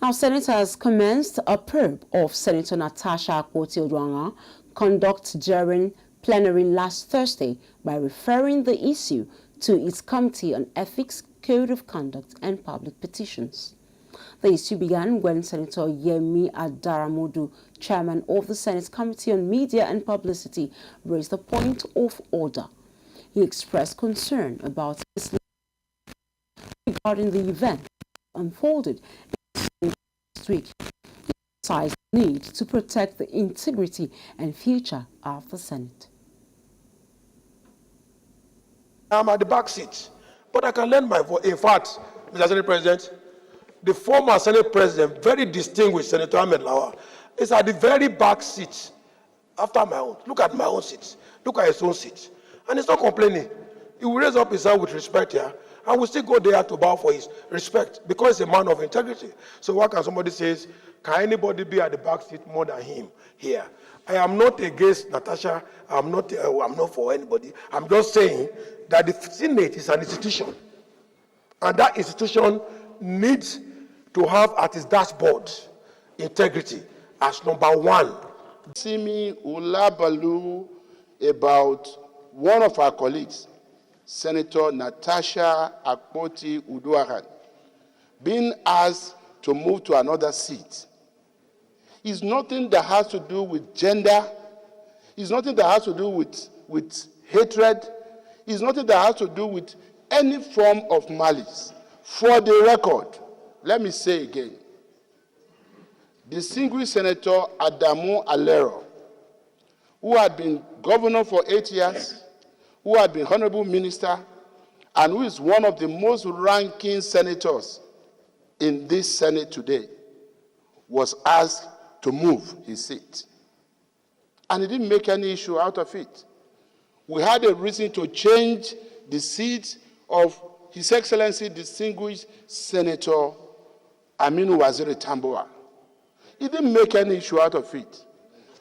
Now, senators commenced a probe of Senator Natasha Akpoti-Uduaghan conduct during plenary last Thursday by referring the issue to its Committee on Ethics, Code of Conduct and Public Petitions. The issue began when Senator Yemi Adaramodu, chairman of the Senate Committee on Media and Publicity, raised a point of order. He expressed concern about misleading regarding the event that unfolded last week. He emphasized the need to protect the integrity and future of the Senate. I'm at the back seat, but I can lend my voice. In fact, Mr. Senate President, the former Senate President, very distinguished Senator Ahmed Lawal, is at the very back seat after my own. Look at my own seat. Look at his own seat. And he's not complaining. He will raise up his hand with respect here, and will still go there to bow for his respect because he's a man of integrity. So why can somebody say, can anybody be at the back seat more than him here? I am not against Natasha. I'm not for anybody. I'm just saying that the Senate is an institution, and that institution needs to have at its dashboard integrity as number one. Simi Ulabalu about one of our colleagues, Senator Natasha Akpoti-Uduaghan, being asked to move to another seat. It's nothing that has to do with gender. It's nothing that has to do with hatred. It's nothing that has to do with any form of malice. For the record, let me say again, distinguished Senator Adamu Alero, who had been governor for 8 years, who had been honorable minister, and who is one of the most ranking senators in this Senate today, was asked to move his seat. And he didn't make any issue out of it. We had a reason to change the seat of His Excellency Distinguished Senator Aminu Waziri Tambuwal. He didn't make any issue out of it.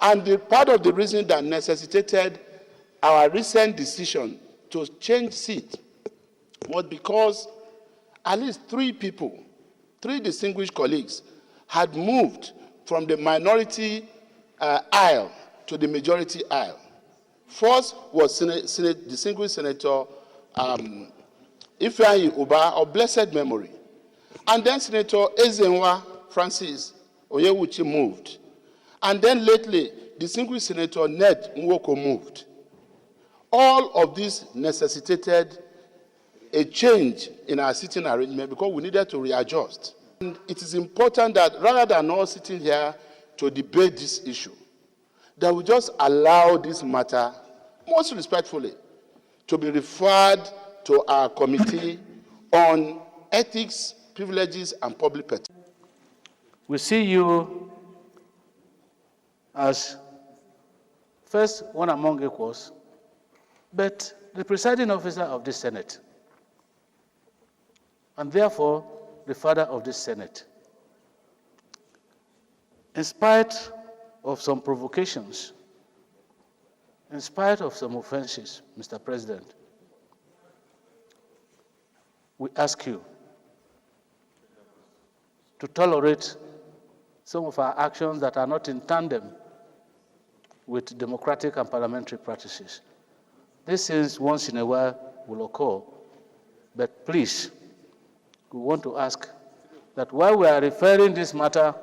And part of the reason that necessitated our recent decision to change seat was because at least 3 people, 3 distinguished colleagues, had moved from the minority aisle to the majority aisle. First was distinguished Senator Ifeanyi Uba of blessed memory. And then Senator Ezenwa Francis Oyewuchi moved. And then lately, distinguished Senator Ned Nwoko moved. All of this necessitated a change in our sitting arrangement because we needed to readjust. And it is important that rather than all sitting here to debate this issue, that we just allow this matter, most respectfully, to be referred to our Committee on Ethics, Privileges, and Public Petitions. We see you as first one among equals, but the presiding officer of this Senate, and therefore the father of this Senate. In spite of some provocations, in spite of some offenses, Mr. President, we ask you to tolerate some of our actions that are not in tandem with democratic and parliamentary practices. These things once in a while will occur, but please, we want to ask that while we are referring this matter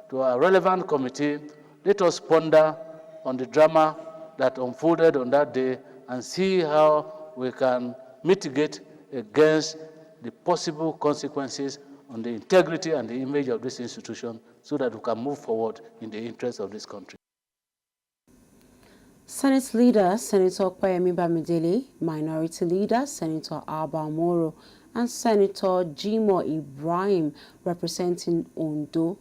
to a relevant committee, let us ponder on the drama that unfolded on that day and see how we can mitigate against the possible consequences on the integrity and the image of this institution so that we can move forward in the interest of this country. Senate Leader Senator Kwayemi Bamidele, Minority Leader Senator Alba Moro, and Senator Jimo Ibrahim, representing Ondo,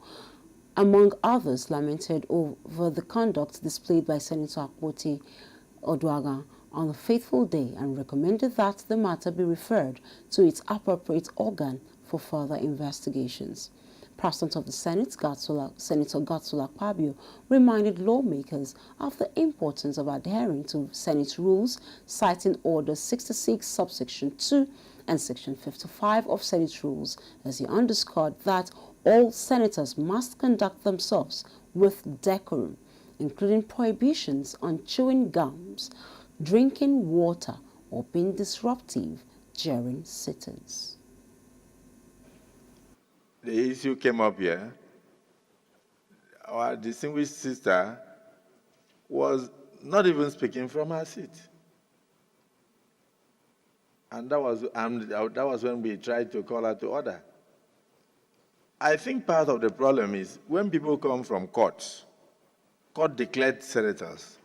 among others, lamented over the conduct displayed by Senator Akpoti-Uduaghan on the fateful day and recommended that the matter be referred to its appropriate organ for further investigations. President of the Senate, Senator GodSWill Akpabo, reminded lawmakers of the importance of adhering to Senate rules, citing Order 66, subsection 2 and section 55 of Senate rules, as he underscored that all senators must conduct themselves with decorum, including prohibitions on chewing gums, drinking water, or being disruptive during sittings. The issue came up here. Our distinguished sister was not even speaking from her seat. And that was when we tried to call her to order. I think part of the problem is when people come from court declared senators,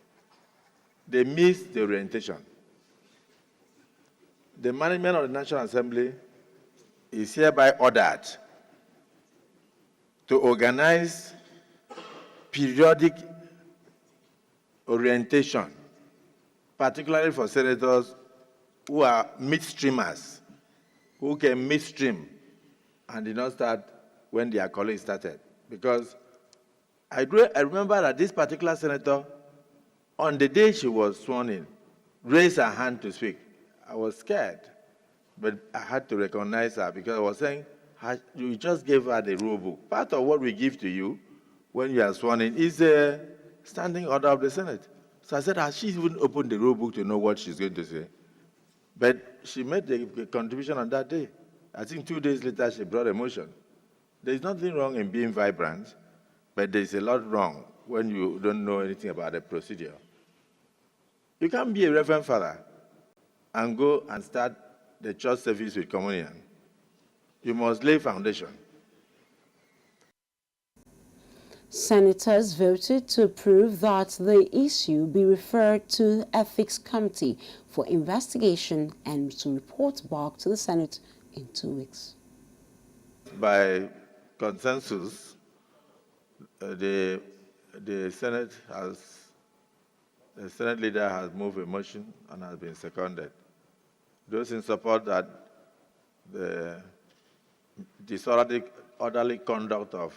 they miss the orientation. The management of the National Assembly is hereby ordered to organize periodic orientation, particularly for senators who are midstreamers, who came midstream and did not start when their colleagues started. Because I remember that this particular senator, on the day she was sworn in, raised her hand to speak. I was scared, but I had to recognize her because I was saying, you just gave her the rule book. Part of what we give to you when you are sworn in is a standing order of the Senate. So I said, has she even opened the rule book to know what she's going to say? But she made the contribution on that day. I think 2 days later, she brought a motion. There's nothing wrong in being vibrant, but there's a lot wrong when you don't know anything about the procedure. You can't be a reverend father and go and start the church service with communion. You must lay foundation. Senators voted to approve that the issue be referred to the Ethics Committee for investigation and to report back to the Senate in 2 weeks. By consensus, the Senate leader has moved a motion and has been seconded. Those in support that the disorderly conduct of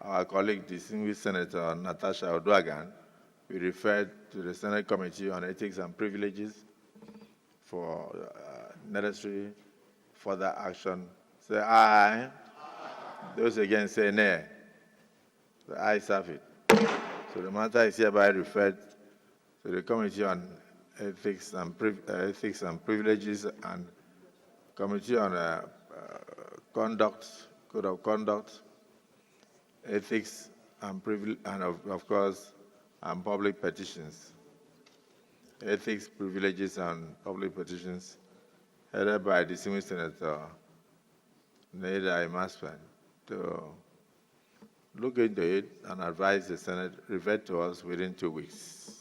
our colleague, distinguished Senator Natasha Akpoti-Uduaghan, we referred to the Senate Committee on Ethics and Privileges for necessary further action. Say aye. Those against say nay. The ayes have it. So the matter is hereby referred to the Committee on Ethics and Privileges and Committee on Code of Conduct, Ethics and of course, and Public Petitions. Ethics, Privileges, and Public Petitions, headed by distinguished Senator Natasha Akpoti-Uduaghan, to look into it and advise the Senate, revert to us within 2 weeks.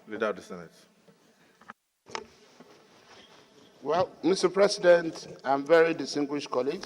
Leader of the Senate. Well, Mr. President and very distinguished colleagues,